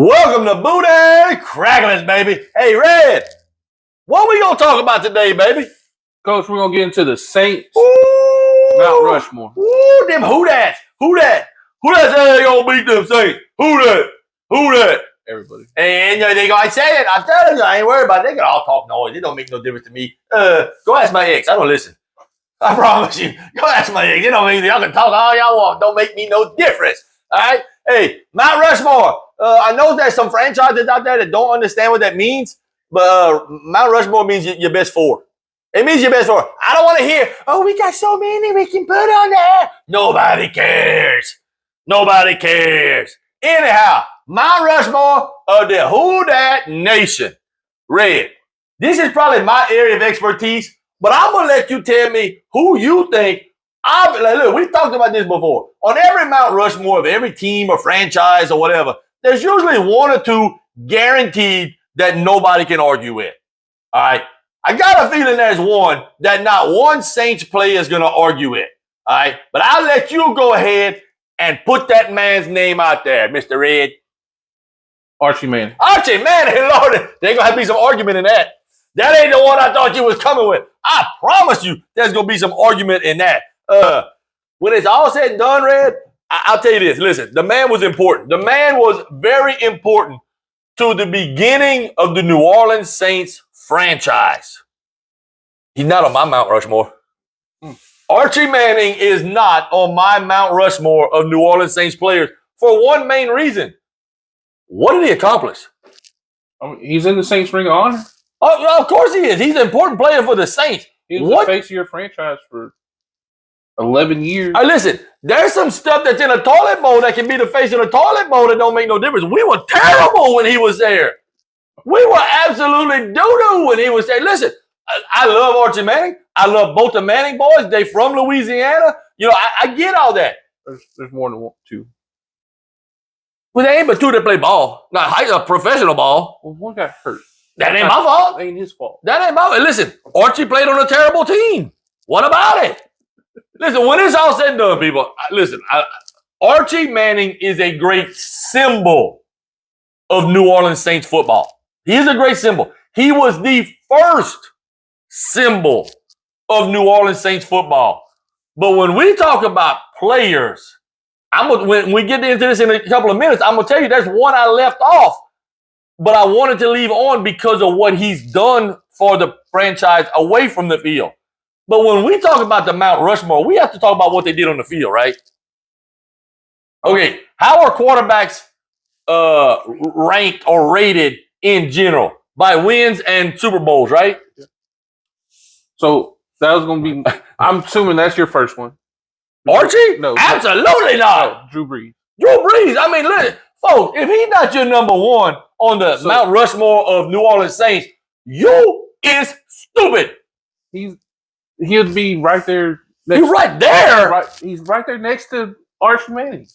Welcome to Booty Cracklers, baby. Hey, Red, what we gonna talk about today, baby? Coach, we're going to get into the Saints, Ooh, Mount Rushmore. Ooh, them who that? Who that? Who that say they gonna beat them Saints? Who that? Who that? Everybody. And they gonna say it. I'm telling you, I ain't worried about it. They can all talk noise. It don't make no difference to me. Go ask my ex. I don't listen. I promise you. Go ask my ex. It don't mean y'all can talk all y'all want. Don't make me no difference. All right? Hey, Mount Rushmore. I know there's some franchises out there that don't understand what that means, but Mount Rushmore means your best four. It means your best four. I don't want to hear, oh, we got so many we can put on there. Nobody cares. Nobody cares. Anyhow, Mount Rushmore of the Who Dat Nation. Red, this is probably my area of expertise, but I'm going to let you tell me who you think. Look, we've talked about this before. On every Mount Rushmore of every team or franchise or whatever, there's usually one or two guaranteed that nobody can argue with. All right? I got a feeling there's one that not one Saints player is going to argue with. All right? But I'll let you go ahead and put that man's name out there, Mr. Red. Archie Manning. Archie Manning, Lord, there's going to have to be some argument in that. That ain't the one I thought you was coming with. I promise you there's going to be some argument in that. When it's all said and done, Red, I'll tell you this. Listen, the man was important. The man was very important to the beginning of the New Orleans Saints franchise. He's not on my Mount Rushmore. Archie Manning is not on my Mount Rushmore of New Orleans Saints players for one main reason. What did he accomplish? He's in the Saints Ring of Honor. Oh, of course he is. He's an important player for the Saints. He was the face of your franchise for 11 years. Listen, there's some stuff that's in a toilet bowl that can be the face of the toilet bowl that don't make no difference. We were terrible when he was there. We were absolutely doo-doo when he was there. Listen, I love Archie Manning. I love both the Manning boys. They from Louisiana. You know, I get all that. There's more than two. Well, there ain't but two that play ball. Not professional ball. Well, one got hurt. That ain't my fault. That ain't his fault. That ain't my fault. Listen, Archie played on a terrible team. What about it? Listen, when it's all said and done, people, listen, Archie Manning is a great symbol of New Orleans Saints football. He is a great symbol. He was the first symbol of New Orleans Saints football. But when we talk about players, when we get into this in a couple of minutes, I'm going to tell you there's one I left off, but I wanted to leave on because of what he's done for the franchise away from the field. But when we talk about the Mount Rushmore, we have to talk about what they did on the field, right? Okay, how are quarterbacks ranked or rated in general? By wins and Super Bowls, right? So that was going to be, I'm assuming that's your first one. Archie? No. Absolutely not. No, Drew Brees. Drew Brees. I mean, listen, folks, if he's not your number one on the Mount Rushmore of New Orleans Saints, you is stupid. He'll be right there. He's right there. He's right there next to Archie Manning.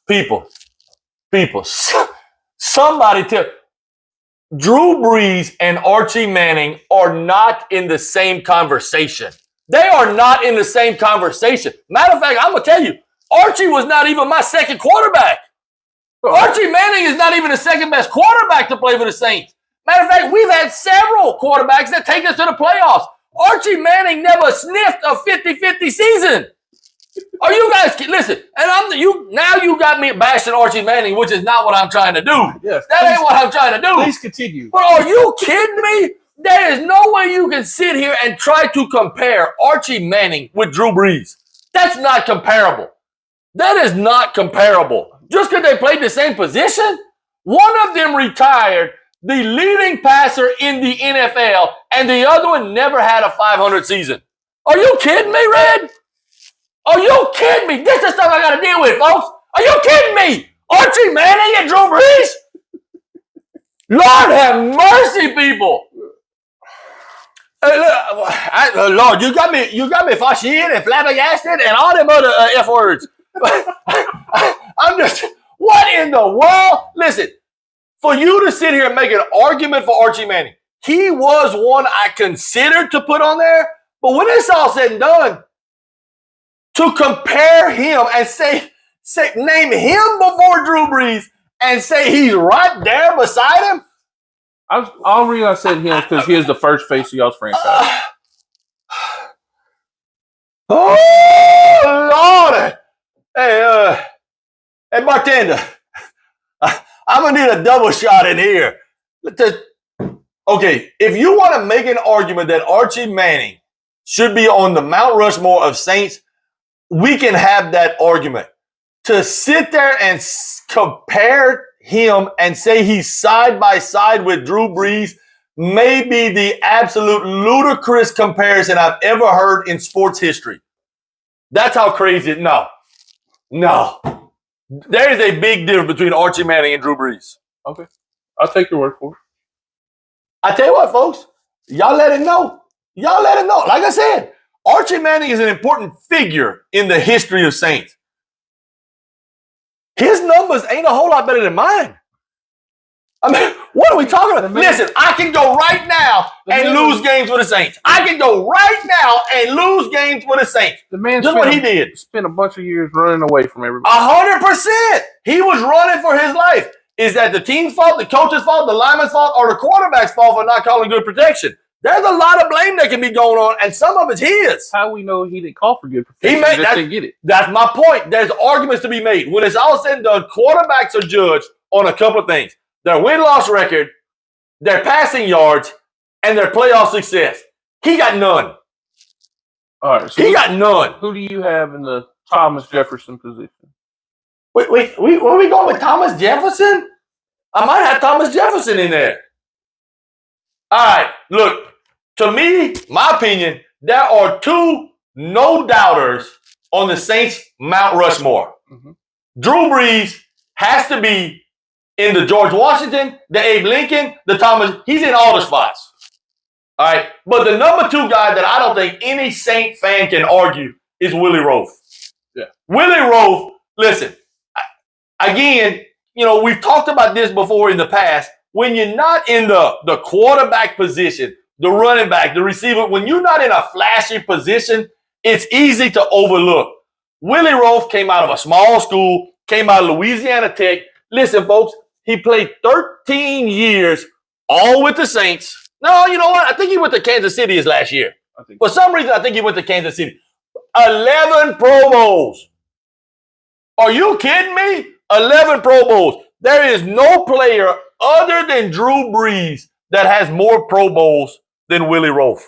People, somebody tell Drew Brees and Archie Manning are not in the same conversation. They are not in the same conversation. Matter of fact, I'm going to tell you, Archie was not even my second quarterback. Archie Manning is not even the second best quarterback to play for the Saints. Matter of fact, we've had several quarterbacks that take us to the playoffs. Archie Manning never sniffed a 50-50 season. Are you guys listen? And now you got me bashing Archie Manning, which is not what I'm trying to do. Yes, that ain't what I'm trying to do. Please continue. But are you kidding me? There is no way you can sit here and try to compare Archie Manning with Drew Brees. That's not comparable. That is not comparable. Just because they played the same position, one of them retired, the leading passer in the NFL, and the other one never had a 500 season. Are you kidding me, Red? Are you kidding me? This is stuff I got to deal with, folks. Are you kidding me? Archie Manning and Drew Brees? Lord have mercy, people. Lord, you got me fascinated and flabbergasted and all them other F words. I'm just, what in the world? Listen, for you to sit here and make an argument for Archie Manning, he was one I considered to put on there, but when it's all said and done, to compare him and say name him before Drew Brees and say he's right there beside him? All reason I said him because he is the first face of y'all's franchise. Oh, Lord. Hey, bartender. I'm going to need a double shot in here. Okay, if you want to make an argument that Archie Manning should be on the Mount Rushmore of Saints, we can have that argument. To sit there and compare him and say he's side by side with Drew Brees may be the absolute ludicrous comparison I've ever heard in sports history. That's how crazy it is. No. There is a big difference between Archie Manning and Drew Brees. Okay. I'll take your word for it. I tell you what, folks, y'all let it know. Like I said, Archie Manning is an important figure in the history of Saints. His numbers ain't a whole lot better than mine. I mean, what are we talking about? Listen, I can go right now and lose games for the Saints. I can go right now and lose games for the Saints. The man just what he did. Spent a bunch of years running away from everybody. 100%. He was running for his life. Is that the team's fault, the coach's fault, the lineman's fault, or the quarterback's fault for not calling good protection? There's a lot of blame that can be going on, and some of it's his. How we know he didn't call for good protection? He just didn't get it. That's my point. There's arguments to be made. When it's all said and done, quarterbacks are judged on a couple of things. Their win-loss record, their passing yards, and their playoff success. He got none. All right. So he got none. Who do you have in the Thomas Jefferson position? Wait, were we going with Thomas Jefferson? I might have Thomas Jefferson in there. All right, look, to me, my opinion, there are two no-doubters on the Saints Mount Rushmore. Mm-hmm. Drew Brees has to be in the George Washington, the Abe Lincoln, the Thomas. He's in all the spots. All right, but the number two guy that I don't think any Saint fan can argue is Willie Roaf. Yeah. Willie Roaf, listen, again, we've talked about this before in the past. When you're not in the quarterback position, the running back, the receiver, when you're not in a flashy position, it's easy to overlook. Willie Roaf came out of a small school, came out of Louisiana Tech. Listen, folks, he played 13 years all with the Saints. No, you know what? I think he went to Kansas City his last year. For some reason, I think he went to Kansas City. 11 Pro Bowls. Are you kidding me? 11 Pro Bowls. There is no player other than Drew Brees that has more Pro Bowls than Willie Roaf.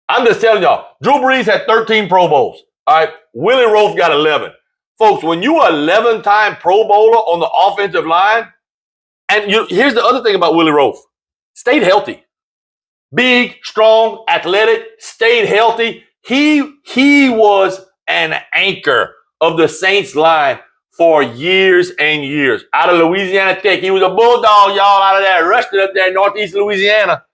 I'm just telling y'all, Drew Brees had 13 Pro Bowls. All right, Willie Roaf got 11. Folks, when you are 11-time Pro Bowler on the offensive line, and here's the other thing about Willie Roaf. Stayed healthy. Big, strong, athletic, stayed healthy. He was an anchor of the Saints line for years and years. Out of Louisiana Tech. He was a bulldog, y'all, out of there. Rushed up there in Northeast Louisiana.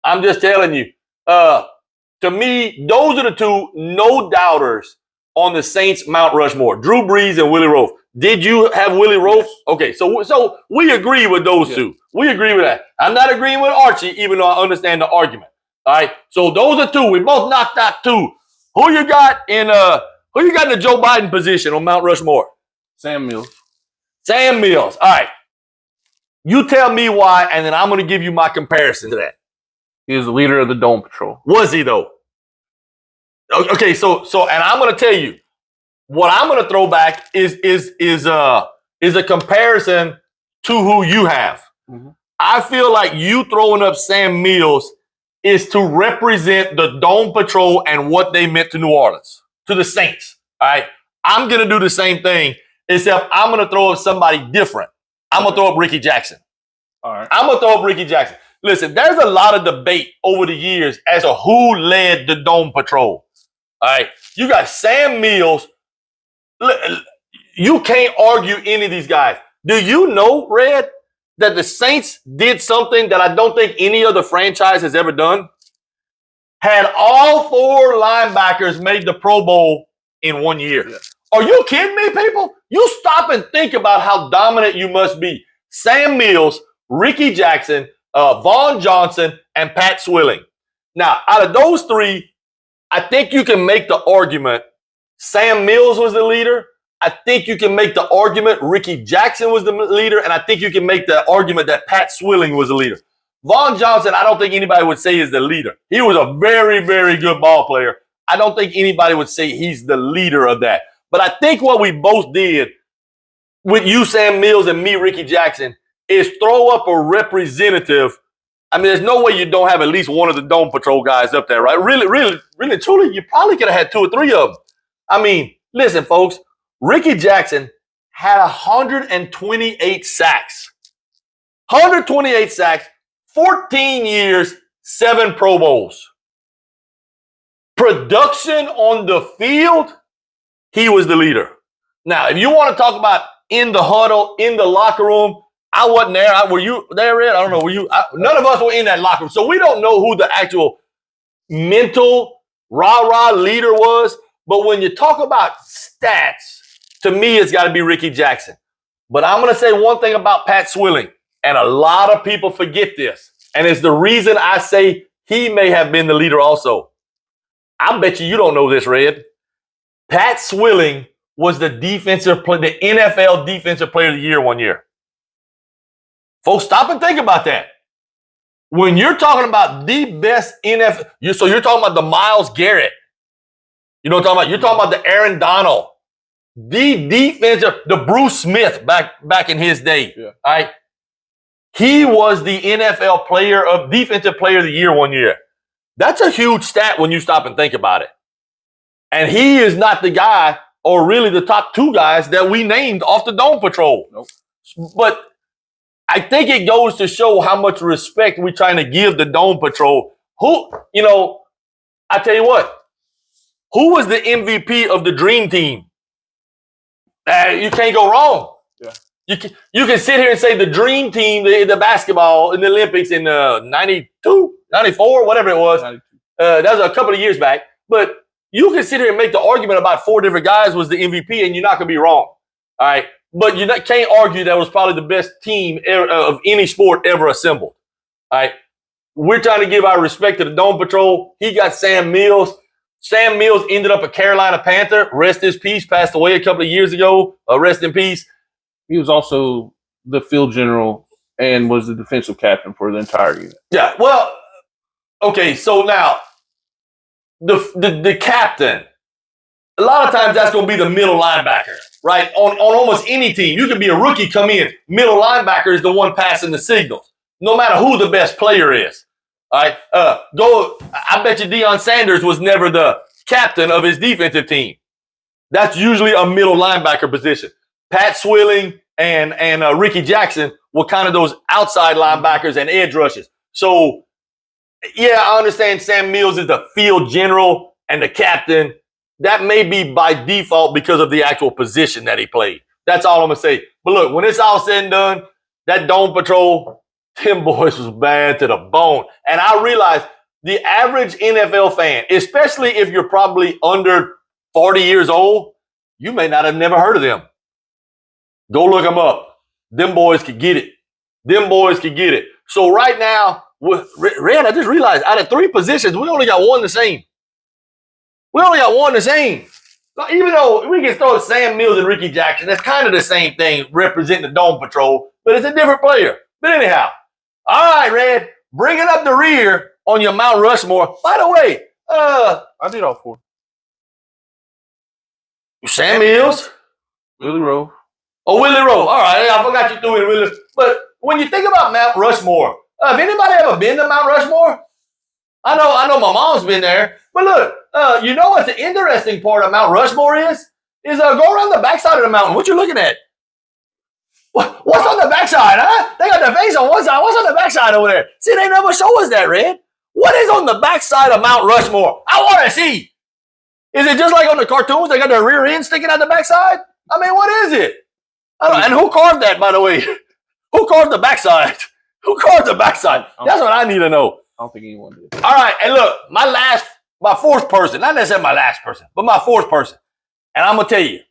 I'm just telling you. To me, those are the two no-doubters on the Saints Mount Rushmore. Drew Brees and Willie Roaf. Did you have Willie Roaf? Okay, so we agree with those two. We agree with that. I'm not agreeing with Archie, even though I understand the argument. All right, so those are two. We both knocked out two. Who you got in the Joe Biden position on Mount Rushmore? Sam Mills. Sam Mills. All right. You tell me why, and then I'm going to give you my comparison to that. He was the leader of the Dome Patrol. Was he, though? Okay, so, and I'm going to tell you, what I'm going to throw back is a comparison to who you have. Mm-hmm. I feel like you throwing up Sam Mills is to represent the Dome Patrol and what they meant to New Orleans, to the Saints. All right. I'm going to do the same thing, except I'm going to throw up somebody different. I'm going to throw up Ricky Jackson. All right. I'm going to throw up Ricky Jackson. Listen, there's a lot of debate over the years as to who led the Dome Patrol. All right. You got Sam Mills. You can't argue any of these guys. Do you know, Red, that the Saints did something that I don't think any other franchise has ever done? Had all four linebackers made the Pro Bowl in 1 year. Yeah. Are you kidding me, people? You stop and think about how dominant you must be. Sam Mills, Ricky Jackson, Vaughn Johnson, and Pat Swilling. Now, out of those three, I think you can make the argument Sam Mills was the leader, I think you can make the argument Ricky Jackson was the leader, and I think you can make the argument that Pat Swilling was the leader. Vaughn Johnson, I don't think anybody would say is the leader. He was a very, very good ball player. I don't think anybody would say he's the leader of that. But I think what we both did with you, Sam Mills, and me, Ricky Jackson, is throw up a representative. I mean, there's no way you don't have at least one of the Dome Patrol guys up there, right? Really, truly, you probably could have had 2 or 3 of them. I mean, listen, folks, Ricky Jackson had 128 sacks. 128 sacks, 14 years, 7 Pro Bowls. Production on the field, he was the leader. Now, if you want to talk about in the huddle, in the locker room, I wasn't there. Were you there, Red? I don't know. Were you? None of us were in that locker room. So we don't know who the actual mental rah-rah leader was. But when you talk about stats, to me, it's got to be Ricky Jackson. But I'm going to say one thing about Pat Swilling, and a lot of people forget this, and it's the reason I say he may have been the leader also. I bet you don't know this, Red. Pat Swilling was the NFL Defensive Player of the Year one year. Folks, stop and think about that. When you're talking about the best NFL, so you're talking about the Myles Garrett. You know what I'm talking about? You're talking about the Aaron Donald, the Bruce Smith back in his day. Yeah. All right. He was the NFL Defensive Player of the Year one year. That's a huge stat when you stop and think about it. And he is not the guy, or really the top 2 guys that we named off the Dome Patrol. Nope. But I think it goes to show how much respect we're trying to give the Dome Patrol. I tell you what, who was the MVP of the Dream Team? You can't go wrong. Yeah. You can sit here and say the Dream Team, the basketball in the Olympics in 92, 94, whatever it was. That was a couple of years back. But you can sit here and make the argument about 4 different guys was the MVP, and you're not going to be wrong. All right. But you can't argue that was probably the best team of any sport ever assembled. All right. We're trying to give our respect to the Dome Patrol. He got Sam Mills. Sam Mills ended up a Carolina Panther. Rest his peace. Passed away a couple of years ago. Rest in peace. He was also the field general and was the defensive captain for the entire unit. Yeah. Well, okay. So now the captain, a lot of times that's going to be the middle linebacker, right? On almost any team. You can be a rookie, come in. Middle linebacker is the one passing the signals, no matter who the best player is. All right. I bet you Deion Sanders was never the captain of his defensive team. That's usually a middle linebacker position. Pat Swilling and Ricky Jackson were kind of those outside linebackers and edge rushers. So, yeah, I understand Sam Mills is the field general and the captain. That may be by default because of the actual position that he played. That's all I'm going to say. But look, when it's all said and done, that Dome Patrol, them boys was bad to the bone. And I realize the average NFL fan, especially if you're probably under 40 years old, you may not have never heard of them. Go look them up. Them boys could get it. Them boys could get it. So right now, Red, I just realized out of 3 positions, we only got one the same. We only got one the same. Even though we can throw Sam Mills and Ricky Jackson, that's kind of the same thing representing the Dome Patrol, but it's a different player. But anyhow, all right, Red, bringing up the rear on your Mount Rushmore. By the way, I did all 4. Sam Mills, Willie Rowe. Oh, Willie Rowe. All right, I forgot you threw in Willie. But when you think about Mount Rushmore, have anybody ever been to Mount Rushmore? I know my mom's been there. But look, you know what's the interesting part of Mount Rushmore is go around the backside of the mountain. What you looking at? What's on the backside, huh? They got their face on one side. What's on the backside over there? See, they never show us that, Red. What is on the backside of Mount Rushmore? I want to see. Is it just like on the cartoons? They got their rear end sticking out the backside? I mean, what is it? And who carved that, by the way? Who carved the backside? Who carved the backside? That's what I need to know. I don't think anyone did. All right, and look, my 4th person, not necessarily my last person, but my 4th person. And I'm going to tell you,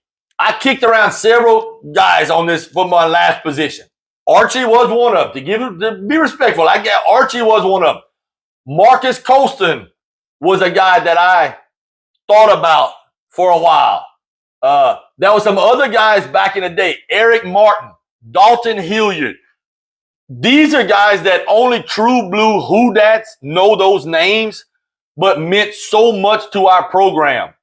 I kicked around several guys on this for my last position. Archie was one of them. To be respectful, Archie was one of them. Marcus Colston was a guy that I thought about for a while. There were some other guys back in the day. Eric Martin, Dalton Hilliard. These are guys that only true blue Whodats know those names, but meant so much to our program.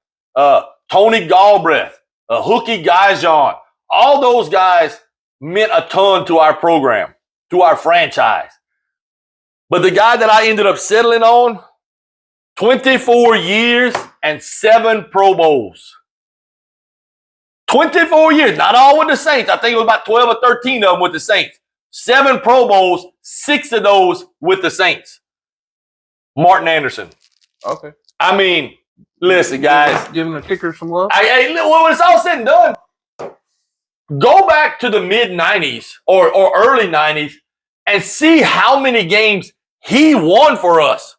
Tony Galbraith, Hookie Guyjon, all those guys meant a ton to our program, to our franchise. But the guy that I ended up settling on, 24 years and 7 Pro Bowls. 24 years, not all with the Saints. I think it was about 12 or 13 of them with the Saints. 7 Pro Bowls, 6 of those with the Saints. Martin Anderson. Okay. I mean, listen, guys. Giving the kicker some love. When it's all said and done, go back to the mid-90s or early 90s and see how many games he won for us.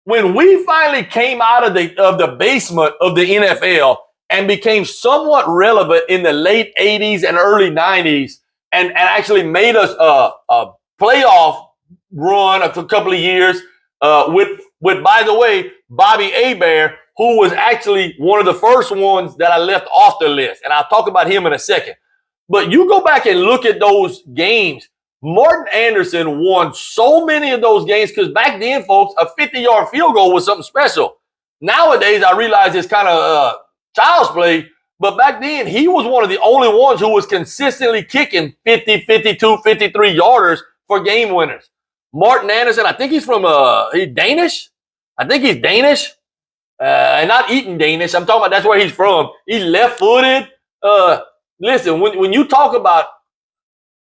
When we finally came out of the basement of the NFL and became somewhat relevant in the late 80s and early 90s and actually made us a playoff run a couple of years with, by the way, Bobby Hebert, who was actually one of the first ones that I left off the list. And I'll talk about him in a second. But you go back and look at those games. Martin Anderson won so many of those games because back then, folks, a 50-yard field goal was something special. Nowadays, I realize it's kind of child's play. But back then, he was one of the only ones who was consistently kicking 50, 52, 53-yarders for game winners. Martin Anderson, I think he's from he's Danish. I think he's Danish. And not eating Danish. I'm talking about that's where he's from. He's left-footed. Listen, when you talk about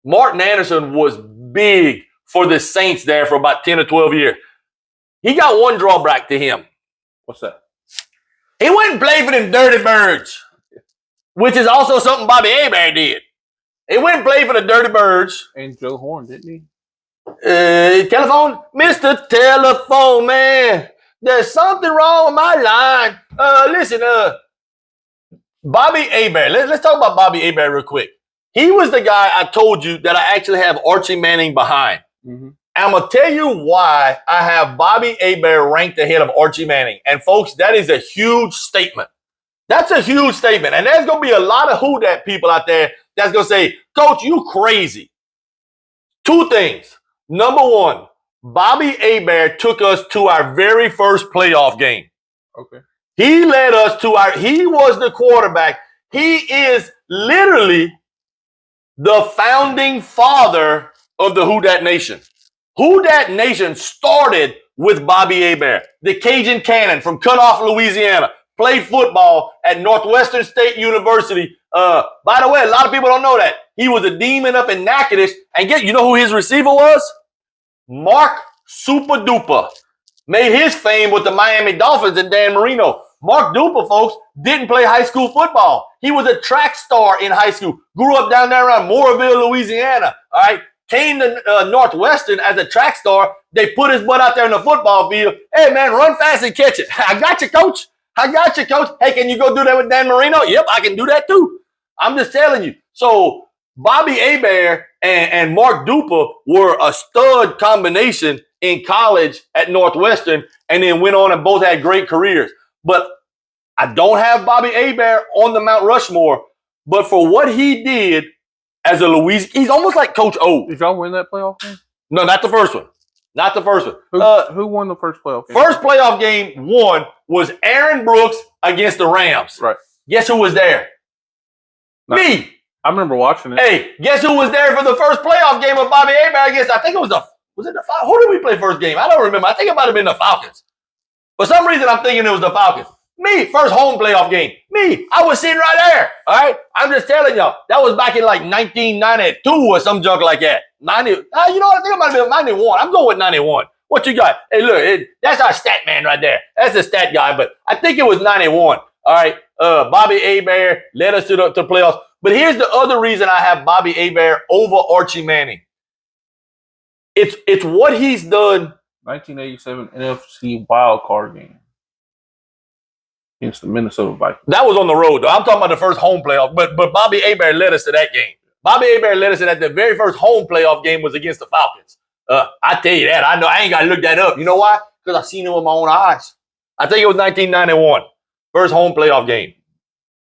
Martin Anderson was big for the Saints there for about 10 or 12 years. He got one drawback to him. What's that? He went and played for them Dirty Birds, which is also something Bobby Hebert did. He went and played for the Dirty Birds. And Joe Horn, didn't he? Telephone? Mr. Telephone, man. There's something wrong with my line. Listen, Bobby Hebert. Let's talk about Bobby Hebert real quick. He was the guy I told you that I actually have Archie Manning behind. Mm-hmm. I'm going to tell you why I have Bobby Hebert ranked ahead of Archie Manning. And folks, that is a huge statement. That's a huge statement. And there's going to be a lot of Whodat people out there that's going to say, Coach, you crazy. 2 things. Number 1, Bobby Hebert took us to our very first playoff game. Okay. He led us to he was the quarterback. He is literally the founding father of the Whodat Nation. Whodat Nation started with Bobby Hebert, the Cajun Cannon from Cutoff, Louisiana, played football at Northwestern State University. By the way, a lot of people don't know that. He was a demon up in Natchitoches. And you know who his receiver was? Mark Super Duper. Made his fame with the Miami Dolphins and Dan Marino. Mark Duper, folks, didn't play high school football. He was a track star in high school. Grew up down there around Moorville, Louisiana. All right. Came to Northwestern as a track star. They put his butt out there in the football field. Hey, man, run fast and catch it. I got you, coach. I got you, coach. Hey, can you go do that with Dan Marino? Yep, I can do that too. I'm just telling you. So Bobby Hebert and Mark Duper were a stud combination in college at Northwestern and then went on and both had great careers. But I don't have Bobby Hebert on the Mount Rushmore. But for what he did as a Louisiana, he's almost like Coach O. Did y'all win that playoff game? No, not the first one. Not the first one. Who won the first playoff game? First playoff game won was Aaron Brooks against the Rams. Right. Guess who was there? Me. I remember watching it. Hey, guess who was there for the first playoff game of Bobby Hebert against? I think it was the Falcons? Who did we play first game? I don't remember. I think it might have been the Falcons. For some reason, I'm thinking it was the Falcons. Me, first home playoff game. Me, I was sitting right there. All right, I'm just telling y'all. That was back in like 1992 or some junk like that. 90. You know what? I think it might have been 91. I'm going with 91. What you got? Hey, look, that's our stat man right there. That's the stat guy. But I think it was 91. All right, Bobby Hebert led us to the playoffs. But here's the other reason I have Bobby Hebert over Archie Manning. It's what he's done. 1987 NFC wild card game against the Minnesota Vikings. That was on the road, though. I'm talking about the first home playoff. But Bobby Hebert led us to that game. Bobby Hebert led us to that. The very first home playoff game was against the Falcons. I tell you that. I know. I ain't got to look that up. You know why? Because I seen it with my own eyes. I think it was 1991. First home playoff game.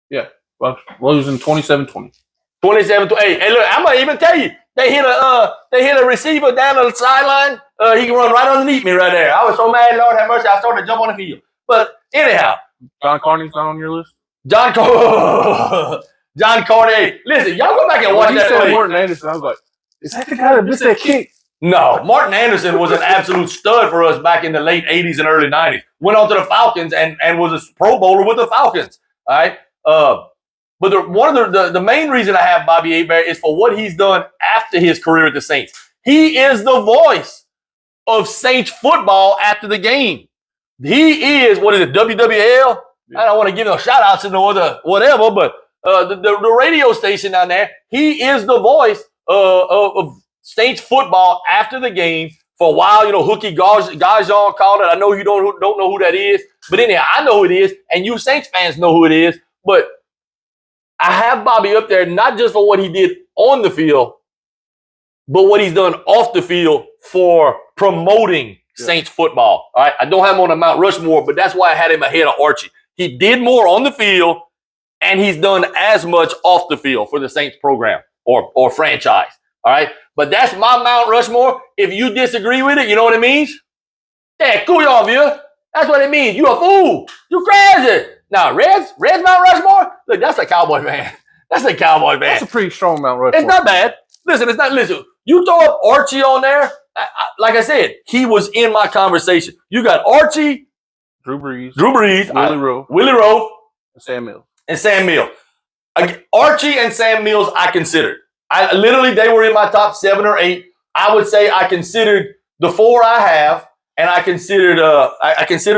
Yeah. Bucks losing 27-20. 27 to 8. Hey, look, I'm gonna even tell you, they hit a receiver down the sideline. He can run right underneath me right there. I was so mad, Lord have mercy, I started to jump on the field. But anyhow, John Carney's not on your list. John Carter. Hey, listen, y'all go back and watch that play. Martin Anderson, I was like, is that the guy that missed that kick? No, Martin Anderson was an absolute stud for us back in the late 80s and early 90s. Went on to the Falcons and was a Pro Bowler with the Falcons. All right. But one of the main reason I have Bobby Hebert is for what he's done after his career at the Saints. He is the voice of Saints football after the game. He is, what is it, WWL? I don't want to give no shout outs to no other whatever, but the radio station down there, he is the voice of Saints football after the game. For a while, Hookie Gajon called it. I know you don't know who that is, but anyhow, I know who it is, and you Saints fans know who it is. But I have Bobby up there not just for what he did on the field, but what he's done off the field for promoting Saints football. All right, I don't have him on the Mount Rushmore, but that's why I had him ahead of Archie. He did more on the field, and he's done as much off the field for the Saints program or franchise. All right, but that's my Mount Rushmore. If you disagree with it, you know what it means? Yeah, cool off you. That's what it means. You a fool. You crazy. Now, Red's Mount Rushmore? Look, that's a Cowboy fan. That's a Cowboy fan. That's a pretty strong Mount Rushmore. It's not bad. Listen, you throw up Archie on there, like I said, he was in my conversation. You got Archie, Drew Brees, Willie Rowe, and Sam Mills. Archie and Sam Mills I considered. They were in my top 7 or 8. I would say I considered the 4 I have, and I considered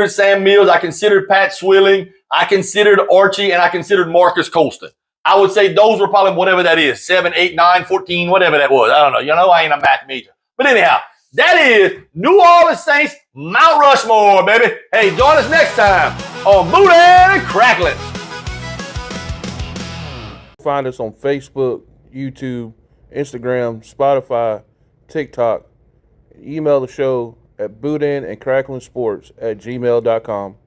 Sam Mills, I considered Pat Swilling, I considered Archie, and I considered Marcus Colston. I would say those were probably whatever that is, 7, 8, 9, 14, whatever that was. I don't know. I ain't a math major. But anyhow, that is New Orleans Saints Mount Rushmore, baby. Hey, join us next time on Booty and Crackling. Find us on Facebook, YouTube, Instagram, Spotify, TikTok. Email the show at bootandcracklinsports@gmail.com.